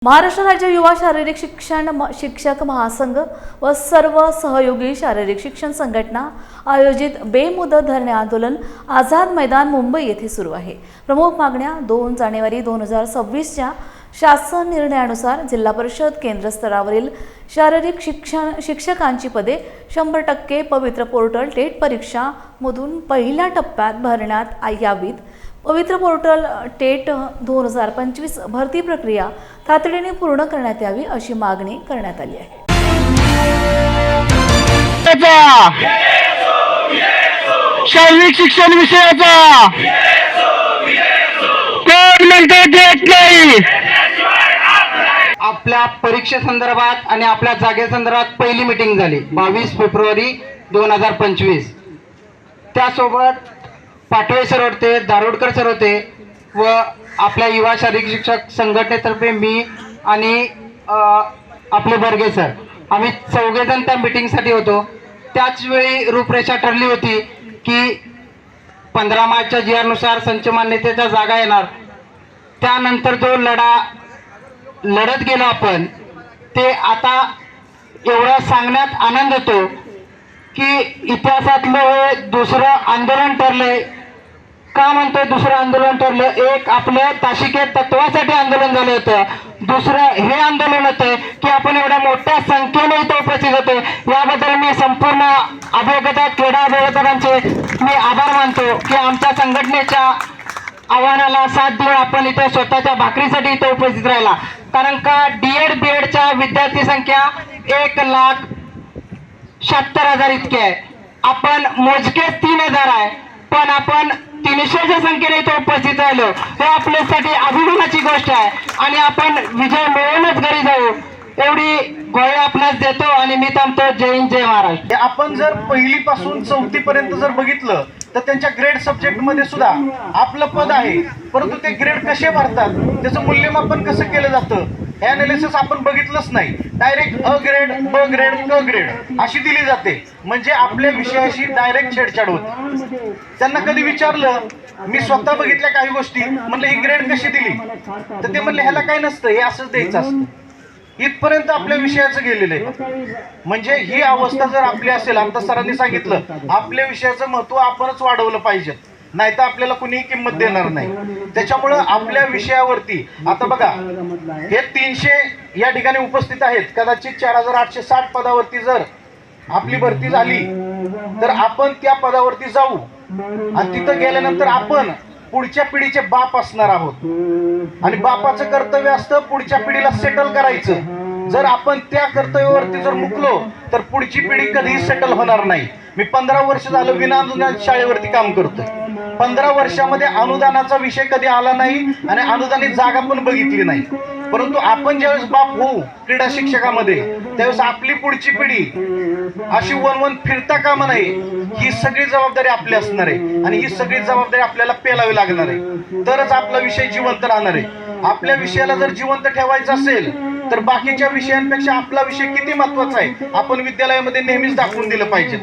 महाराष्ट्र राज्य युवा शारीरिक शिक्षण शिक्षक महासंघ व सर्व सहयोगी शारीरिक शिक्षण संघटना आयोजित बेमुदत धरणे आंदोलन आझाद मैदान मुंबई येथे सुरू आहे। प्रमुख मागण्या 2 जानेवारी 2026च्या शासन निर्णयानुसार जिल्हा परिषद केंद्र स्तरावरील शारीरिक शिक्षकांची पदे 100% पवित्र पोर्टल टेट परीक्षा मधून पहिल्या टप्प्यात भरण्यात यावीत। पवित्र पोर्टल टेट 2025 भरती प्रक्रिया तातडीने पूर्ण करण्यात यावी अशी मागणी करण्यात आली आहे। शारीरिक शिक्षण विषयाचा कोण म्हणते देत नाही। आपल्या परीक्षेसंदर्भात आणि आपल्या जागेसंदर्भात पहिली मीटिंग झाली 22 फेब्रुवारी 2025। त्यासोबत पाटोळे सर होते, दारोडकर सर होते व आपल्या युवा शारीरिक शिक्षक संघटनेतर्फे मी आणि आपले बर्गे सर, आम्ही चौघेजण त्या मीटिंगसाठी होतो। त्याच वेळी रूपरेषा ठरली होती की 15 मार्चच्या जी आरनुसार संच मान्यतेच्या जागा येणार। त्यानंतर जो लढा लढत गेलो आपण, ते आता एवढं सांगण्यात आनंद होतो की इतिहासातलं हे दुसरं आंदोलन ठरलंय। का म्हणतोय दुसरं आंदोलन ठरलं? एक आपलं ताशिके तत्वासाठी आंदोलन झालं होतं, दुसरं हे आंदोलन होतं की आपण एवढ्या मोठ्या संख्येने इथे उपस्थित होतो। याबद्दल मी संपूर्ण अभियोगता क्रीडा अभियोगतांचे मी आभार मानतो की आमच्या संघटनेच्या आव्हानाला साथ देऊन आपण इथे स्वतःच्या भाकरीसाठी इथे उपस्थित राहिला। कारण का डीएड बीएडच्या विद्यार्थी संख्या 1,76,000 इतकी आहे। आपण मोजकेच 3,000 आहे, पण आपण 300च्या संख्येने इथे उपस्थित राहिलो, हे आपल्यासाठी अभिमानाची गोष्ट आहे। आणि आपण विजय मिळवूनच घरी जाऊ एवढी ग्वाही आपणास देतो आणि मी थांबतो। जय हिंद, जय महाराष्ट्र। आपण जर पहिलीपासून 4थी पर्यंत जर बघितलं तर त्यांच्या ग्रेड सब्जेक्ट मध्ये सुद्धा आपलं पद आहे, परंतु ते ग्रेड कसे भरतात, त्याचं मूल्यमापन कसं केलं जातं हे अनालिसिस आपण बघितलंच नाही। डायरेक्ट अ ग्रेड, ब ग्रेड, क ग्रेड अशी दिली जाते, म्हणजे आपल्या विषयाशी डायरेक्ट छेडछाड होते। त्यांना कधी विचारलं, मी स्वतः बघितल्या काही गोष्टी, म्हणलं ही ग्रेड कशी दिली, तर ते म्हणले ह्याला काय नसतं, हे असंच द्यायचं असतं। इथपर्यंत आपल्या विषयाचं गेलेलं आहे। म्हणजे ही अवस्था जर आपली असेल, आता सरांनी सांगितलं आपल्या विषयाचं महत्व आपणच वाढवलं पाहिजे, नाही तर आपल्याला कुणीही किंमत देणार नाही। त्याच्यामुळं आपल्या विषयावरती आता बघा, हे 300 या ठिकाणी उपस्थित आहेत, कदाचित 4,860 पदावरती जर आपली भरती झाली तर आपण त्या पदावरती जाऊ आणि तिथं गेल्यानंतर आपण पुढच्या पिढीचे बाप असणार आहोत आणि बापाचं कर्तव्य असतं पुढच्या पिढीला सेटल करायचं। जर आपण त्या कर्तव्यावरती जर मुकलो तर पुढची पिढी कधीही सेटल होणार नाही। मी 15 वर्ष झालं विनाअनुदान शाळेवरती काम करतोय। 15 वर्षामध्ये अनुदानाचा विषय कधी आला नाही आणि अनुदानित जागा पण बघितली नाही, परंतु आपण ज्यावेळेस बाप होऊ क्रीडा शिक्षकामध्ये, त्यावेळेस आपली पुढची पिढी अशी वन फिरता कामा नये। ही सगळी जबाबदारी आपली असणार आहे आणि ही सगळी जबाबदारी आपल्याला पेलावी लागणार आहे, तरच आपला विषय जिवंत राहणार आहे। आपल्या विषयाला जर जिवंत ठेवायचं असेल तर बाकीच्या विषयांपेक्षा आपला विषय किती महत्वाचा आहे आपण विद्यालयामध्ये नेहमीच दाखवून दिलं पाहिजे।